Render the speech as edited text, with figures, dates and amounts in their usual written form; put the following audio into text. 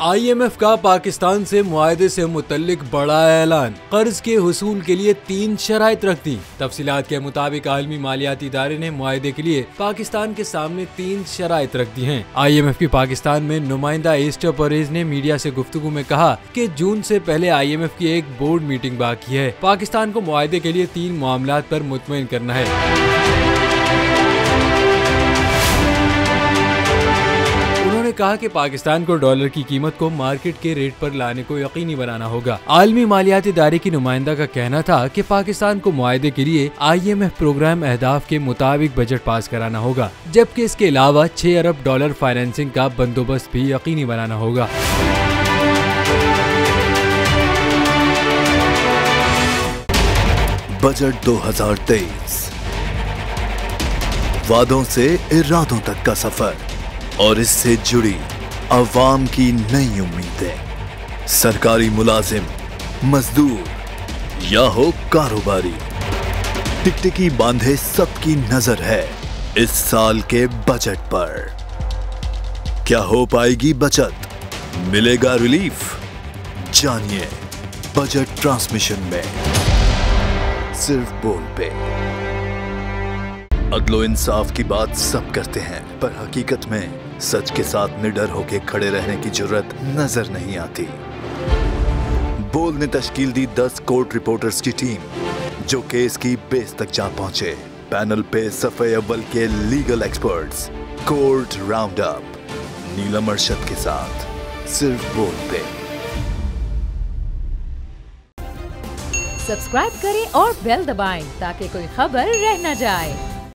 IMF का पाकिस्तान से मुआहदे से मुतल्लिक बड़ा ऐलान। कर्ज के हुसूल के लिए 3 शराइत रख दी। तफसीलात के मुताबिक आलमी मालियाती इदारे ने मुआहदे के लिए पाकिस्तान के सामने 3 शराइत रख दी हैं। IMF की पाकिस्तान में नुमाइंदा एस्टर परेज ने मीडिया से गुफ्तगू में कहा कि जून से पहले IMF की एक बोर्ड मीटिंग बाकी है। पाकिस्तान को मुआहदे के लिए 3 मामलात पर मुतमईन करना है। उन्होंने कहा कि पाकिस्तान को डॉलर की कीमत को मार्केट के रेट पर लाने को यकीनी बनाना होगा। आलमी मालियाती इदारे की नुमाइंदा का कहना था कि पाकिस्तान को मुआहदे के लिए IMF प्रोग्राम अहदाफ के मुताबिक बजट पास कराना होगा, जबकि इसके अलावा 6 अरब डॉलर फाइनेंसिंग का बंदोबस्त भी यकीनी बनाना होगा। बजट 2023 वादों से इरादों तक का सफर और इससे जुड़ी अवाम की नई उम्मीदें। सरकारी मुलाजिम, मजदूर या हो कारोबारी, टिकटिकी बांधे सबकी नजर है इस साल के बजट पर। क्या हो पाएगी बचत, मिलेगा रिलीफ? जानिए बजट ट्रांसमिशन में सिर्फ बोल पे। अदलो इंसाफ की बात सब करते हैं, पर हकीकत में सच के साथ निडर होकर खड़े रहने की जरूरत नजर नहीं आती। बोल ने तश्कील दी 10 कोर्ट रिपोर्टर्स की टीम, जो केस की बेस तक जा पहुंचे। पैनल पे सफे अव्वल के legal experts, court round up, Neelam Arshad के साथ सिर्फ बोल पे। सब्सक्राइब करें और बेल दबाएं ताकि कोई खबर रह न जाए।